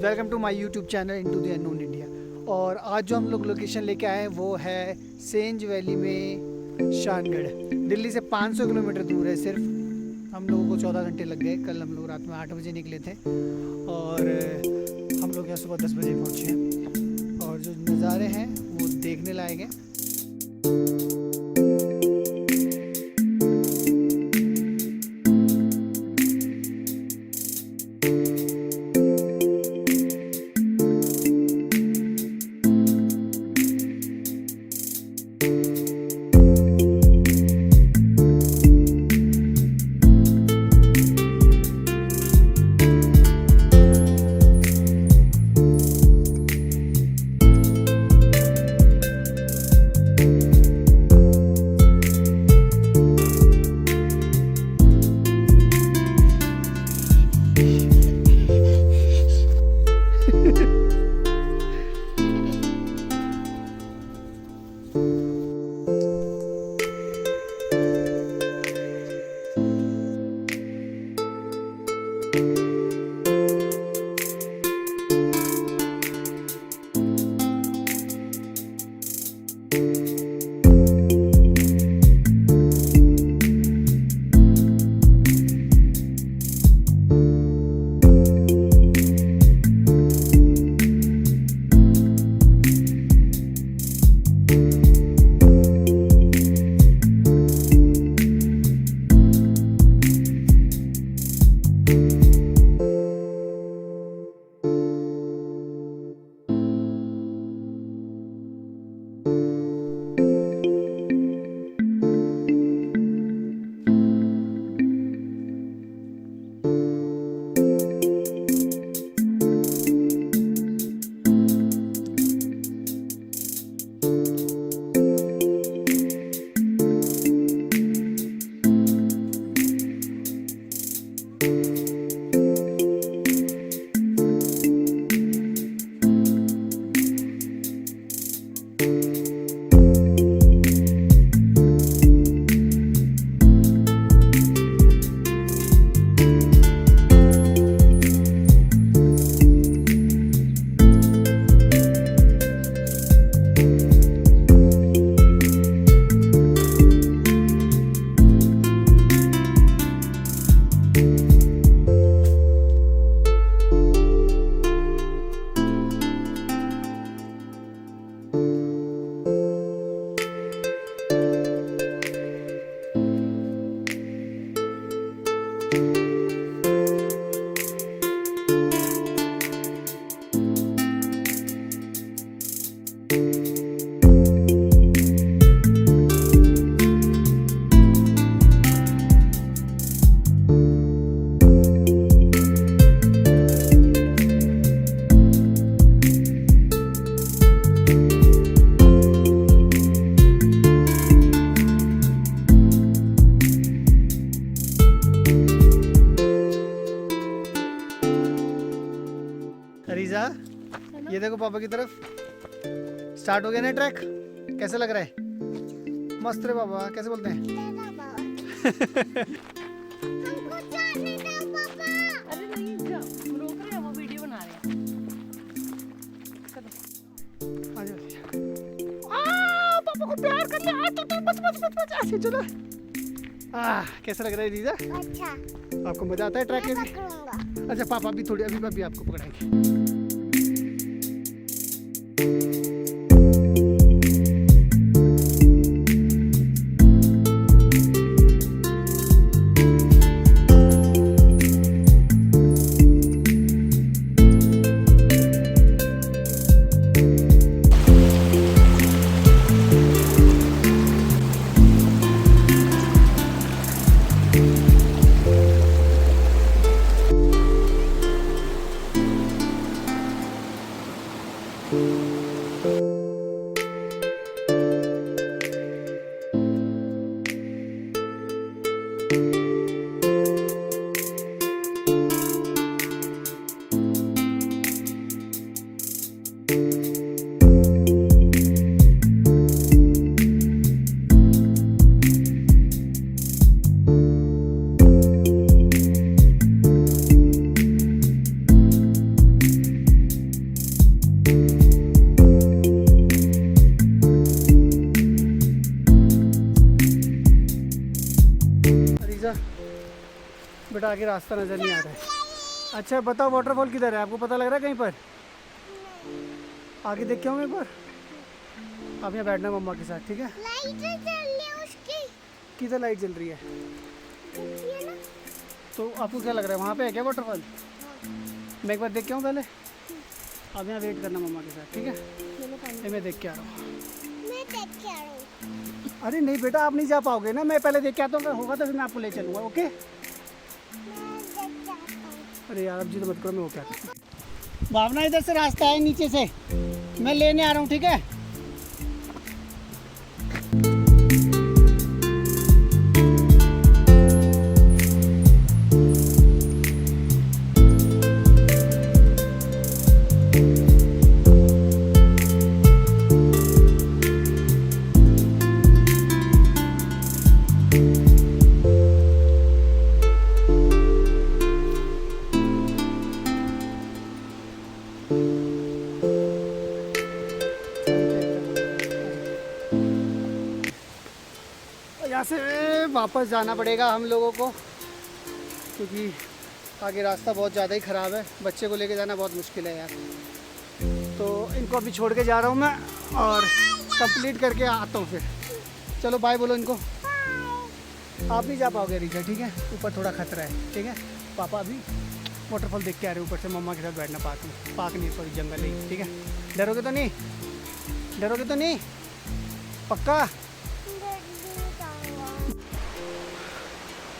Welcome to my YouTube channel into the unknown India. और आज जो हम लोग लोकेशन लेके आए हैं वो है सेंज वैली में शानगढ़। दिल्ली से 500 किलोमीटर दूर है सिर्फ। हम लोगों को 14 घंटे लग गए। कल हम लोग रात में 8 बजे निकले थे और हम लोग यहाँ सुबह 10 बजे पहुँचे हैं। और जो नज़ारे हैं वो देखने लायक हैं। रीजा, ये देखो पापा की तरफ। स्टार्ट हो गया ना ट्रैक। कैसे लग रहा है? मस्त रे बाबा। कैसे बोलते हैं? हमको जाने दो पापा। अरे नहीं, हम रोक रहे हैं, वो वीडियो बना रहे हैं। पापा को प्यार कर ले। बस ऐसे चलो। कैसा लग रहा है रीजा? अच्छा। आपको मजा आता है ट्रैक में? अच्छा पापा भी थोड़ी अभी आपको पकड़ाएंगे। बट आगे रास्ता नज़र नहीं आ रहा है। अच्छा बताओ वाटरफॉल किधर है, आपको पता लग रहा है कहीं पर? आगे देख के आऊँ एक बार। आप यहाँ बैठना मम्मा के साथ, ठीक है? लाइट जल रही है उसकी। किधर लाइट जल रही है? ये ना। तो आपको क्या लग रहा है वहाँ पे है क्या वाटरफॉल? मैं एक बार देख के आऊँ पहले। आप यहाँ वेट करना मम्मा के साथ, ठीक है? मैं देख के आ रहा हूँ। मैं देख के आ रहा हूँ। अरे नहीं बेटा, आप नहीं जा पाओगे ना, मैं पहले देख के आता हूँ, होगा तो फिर मैं आपको ले चलूँगा, ओके? मैं देख के आता हूँ। अरे यार अब जी तो मत करो, मैं हो क्या आता हूँ। भावना इधर से रास्ता है नीचे से, मैं लेने आ रहा हूँ, ठीक है? यहाँ से वापस जाना पड़ेगा हम लोगों को, क्योंकि आगे रास्ता बहुत ज़्यादा ही ख़राब है। बच्चे को लेके जाना बहुत मुश्किल है यार। तो इनको अभी छोड़ के जा रहा हूँ मैं, और कंप्लीट करके आता हूँ फिर। चलो बाय बोलो इनको। आप नहीं जा पाओगे रीचा, ठीक है? ऊपर थोड़ा खतरा है, ठीक है? पापा अभी वाटरफॉल देख के आ रहे हैं ऊपर से, मम्मा के साथ बैठना पार्क में। पार्क नहीं, सॉरी जंगल है, ठीक है? डरोगे तो नहीं? डरोगे तो नहीं? पक्का?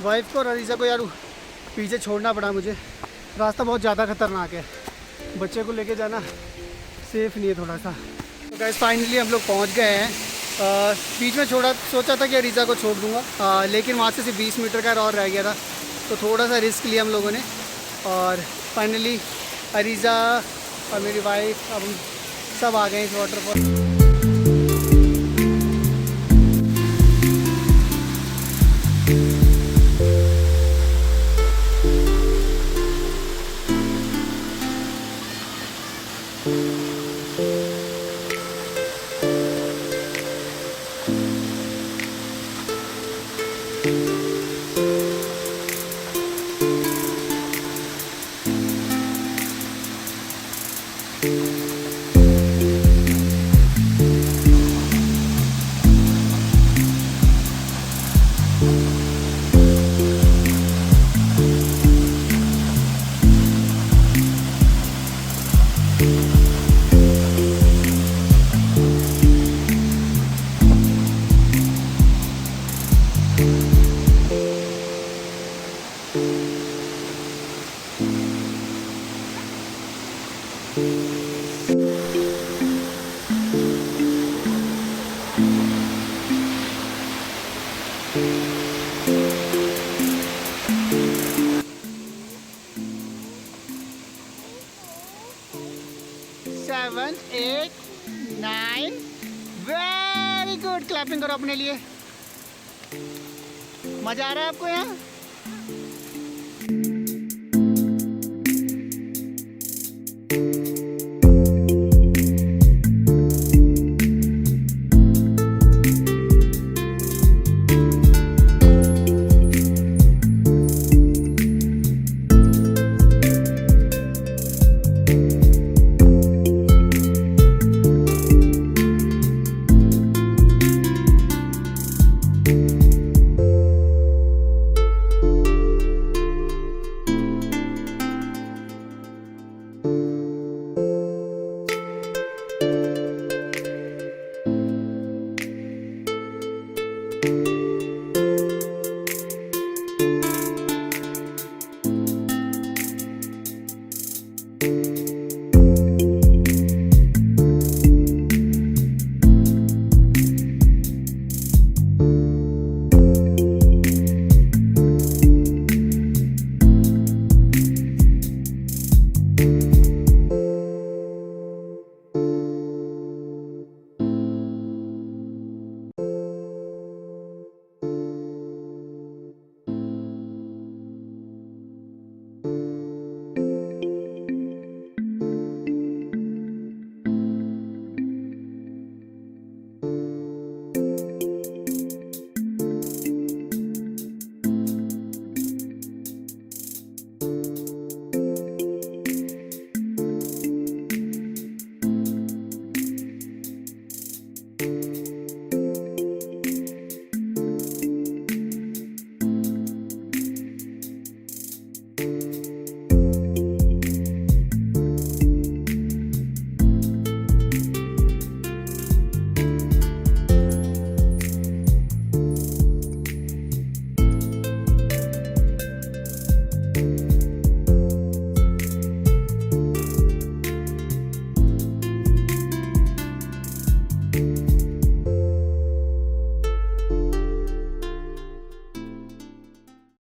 वाइफ को और अरीजा को यार पीछे छोड़ना पड़ा मुझे, रास्ता बहुत ज़्यादा खतरनाक है, बच्चे को लेके जाना सेफ नहीं है थोड़ा सा। तो गाइस फाइनली हम लोग पहुंच गए हैं। बीच में सोचा था कि अरीजा को छोड़ दूंगा, लेकिन वहाँ से सिर्फ 20 मीटर का और रह गया था, तो थोड़ा सा रिस्क लिया हम लोगों ने। और फाइनली अरीजा और मेरी वाइफ अब सब आ गए इस वाटरफॉल। 7, 8, 9। वेरी गुड, क्लैपिंग करो अपने लिए। मजा आ रहा है आपको यहाँ? हैं।